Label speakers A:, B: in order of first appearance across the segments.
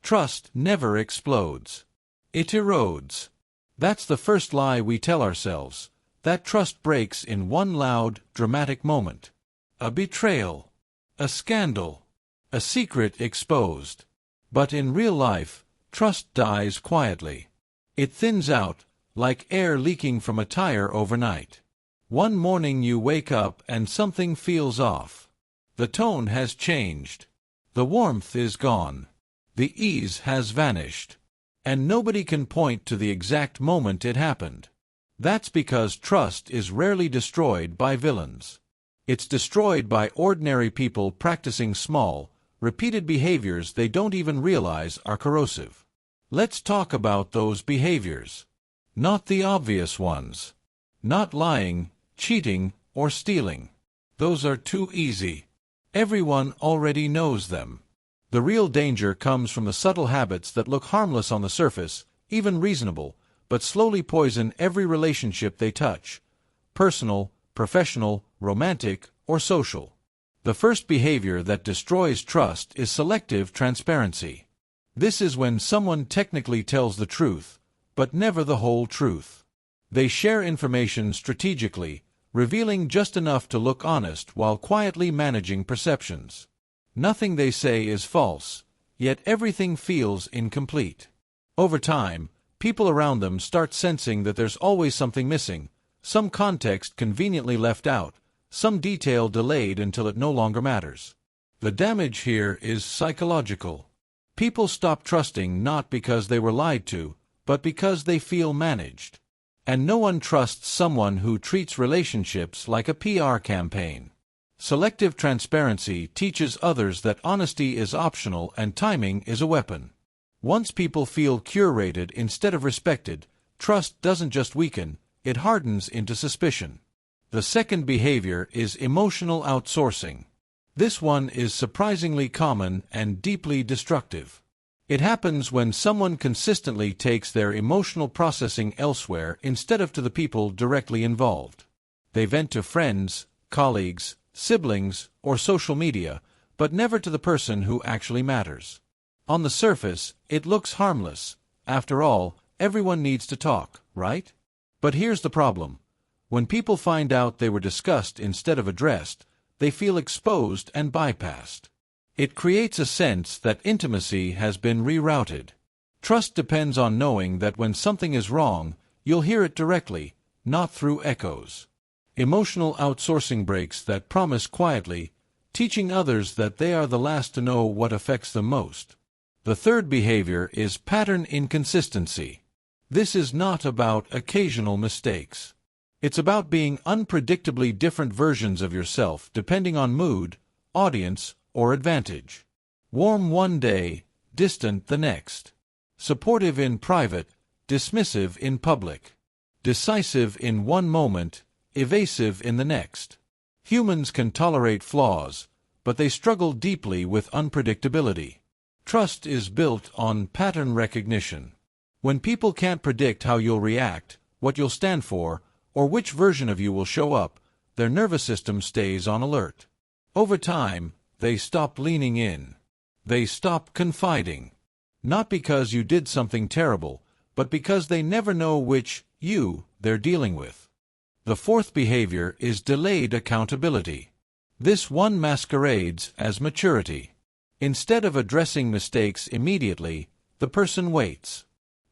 A: trust never explodes. It erodes. That's the first lie we tell ourselves. That trust breaks in one loud, dramatic moment. A betrayal. A scandal. A secret exposed. But in real life, trust dies quietly. It thins out, like air leaking from a tire overnight. One morning you wake up and something feels off. The tone has changed. The warmth is gone. The ease has vanished. And nobody can point to the exact moment it happened. That's because trust is rarely destroyed by villains. It's destroyed by ordinary people practicing small, repeated behaviors they don't even realize are corrosive. Let's talk about those behaviors. Not the obvious ones. Not lying, cheating, or stealing. Those are too easy. Everyone already knows them. The real danger comes from the subtle habits that look harmless on the surface, even reasonable, but slowly poison every relationship they touch. Personal, professional, romantic, or social. The first behavior that destroys trust is selective transparency. This is when someone technically tells the truth, but never the whole truth. They share information strategically, revealing just enough to look honest while quietly managing perceptions. Nothing they say is false, yet everything feels incomplete. Over time, people around them start sensing that there's always something missing, some context conveniently left out, some detail delayed until it no longer matters. The damage here is psychological. People stop trusting not because they were lied to, but because they feel managed. And no one trusts someone who treats relationships like a PR campaign. Selective transparency teaches others that honesty is optional and timing is a weapon. Once people feel curated instead of respected, trust doesn't just weaken, it hardens into suspicion. The second behavior is emotional outsourcing. This one is surprisingly common and deeply destructive. It happens when someone consistently takes their emotional processing elsewhere instead of to the people directly involved. They vent to friends, colleagues, siblings, or social media, but never to the person who actually matters. On the surface, it looks harmless. After all, everyone needs to talk, right? But here's the problem. When people find out they were discussed instead of addressed, they feel exposed and bypassed. It creates a sense that intimacy has been rerouted. Trust depends on knowing that when something is wrong, you'll hear it directly, not through echoes. Emotional outsourcing breaks that promise quietly, teaching others that they are the last to know what affects them most. The third behavior is pattern inconsistency. This is not about occasional mistakes. It's about being unpredictably different versions of yourself depending on mood, audience, or advantage. Warm one day, distant the next. Supportive in private, dismissive in public. Decisive in one moment, evasive in the next. Humans can tolerate flaws, but they struggle deeply with unpredictability. Trust is built on pattern recognition. When people can't predict how you'll react, what you'll stand for, or which version of you will show up, their nervous system stays on alert. Over time, they stop leaning in. They stop confiding. Not because you did something terrible, but because they never know which you they're dealing with. The fourth behavior is delayed accountability. This one masquerades as maturity. Instead of addressing mistakes immediately, the person waits.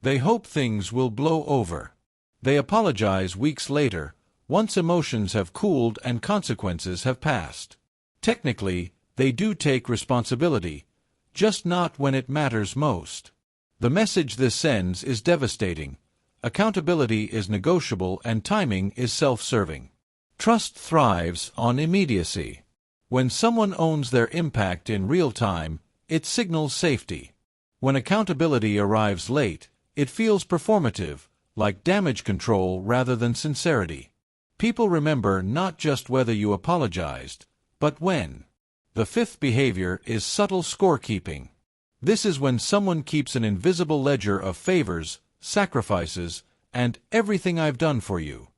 A: They hope things will blow over. They apologize weeks later, once emotions have cooled and consequences have passed. Technically, they do take responsibility, just not when it matters most. The message this sends is devastating. Accountability is negotiable and timing is self-serving. Trust thrives on immediacy. When someone owns their impact in real time, it signals safety. When accountability arrives late, it feels performative, like damage control rather than sincerity. People remember not just whether you apologized, but when. The fifth behavior is subtle scorekeeping. This is when someone keeps an invisible ledger of favors, sacrifices, and everything I've done for you.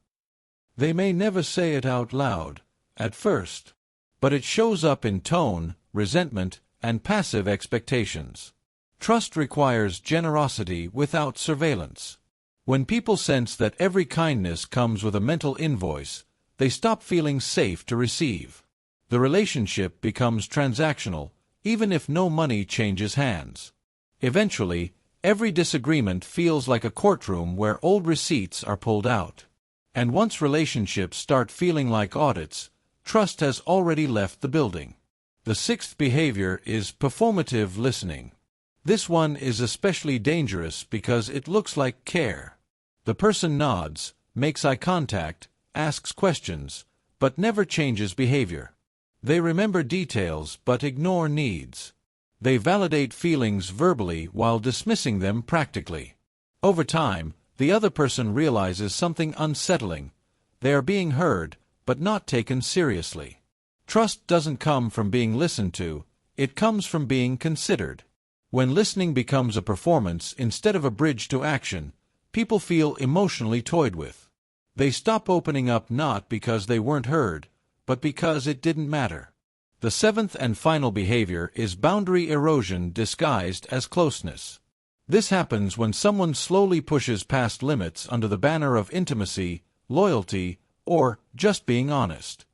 A: They may never say it out loud, at first, but it shows up in tone, resentment, and passive expectations. Trust requires generosity without surveillance. When people sense that every kindness comes with a mental invoice, they stop feeling safe to receive. The relationship becomes transactional, even if no money changes hands. Eventually, every disagreement feels like a courtroom where old receipts are pulled out. And once relationships start feeling like audits, trust has already left the building. The sixth behavior is performative listening. This one is especially dangerous because it looks like care. The person nods, makes eye contact, asks questions, but never changes behavior. They remember details but ignore needs. They validate feelings verbally while dismissing them practically. Over time, the other person realizes something unsettling. They are being heard, but not taken seriously. Trust doesn't come from being listened to, it comes from being considered. When listening becomes a performance instead of a bridge to action, people feel emotionally toyed with. They stop opening up not because they weren't heard, but because it didn't matter. The seventh and final behavior is boundary erosion disguised as closeness. This happens when someone slowly pushes past limits under the banner of intimacy, loyalty, or just being honest.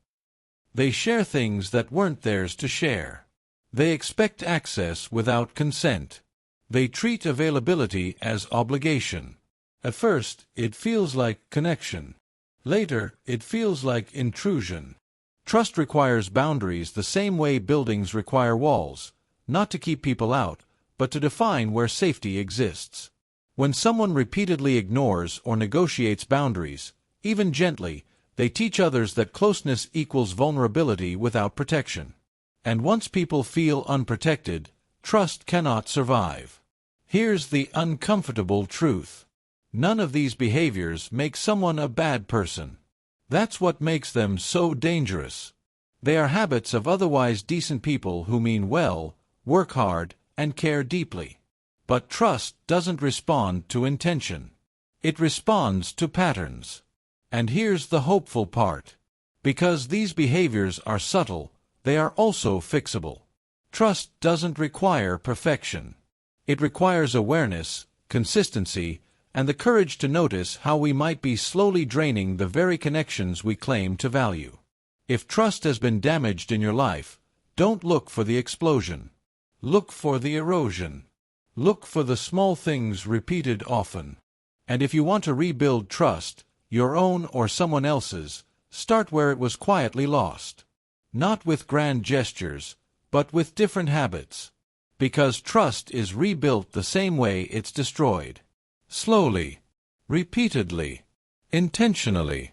A: They share things that weren't theirs to share. They expect access without consent. They treat availability as obligation. At first, it feels like connection. Later, it feels like intrusion. Trust requires boundaries the same way buildings require walls, not to keep people out, but to define where safety exists. When someone repeatedly ignores or negotiates boundaries, even gently, they teach others that closeness equals vulnerability without protection. And once people feel unprotected, trust cannot survive. Here's the uncomfortable truth. None of these behaviors make someone a bad person. That's what makes them so dangerous. They are habits of otherwise decent people who mean well, work hard, and care deeply. But trust doesn't respond to intention. It responds to patterns. And here's the hopeful part. Because these behaviors are subtle, they are also fixable. Trust doesn't require perfection. It requires awareness, consistency, and the courage to notice how we might be slowly draining the very connections we claim to value. If trust has been damaged in your life, don't look for the explosion. Look for the erosion. Look for the small things repeated often. And if you want to rebuild trust, your own or someone else's, start where it was quietly lost. Not with grand gestures, but with different habits. Because trust is rebuilt the same way it's destroyed. Slowly, repeatedly, intentionally.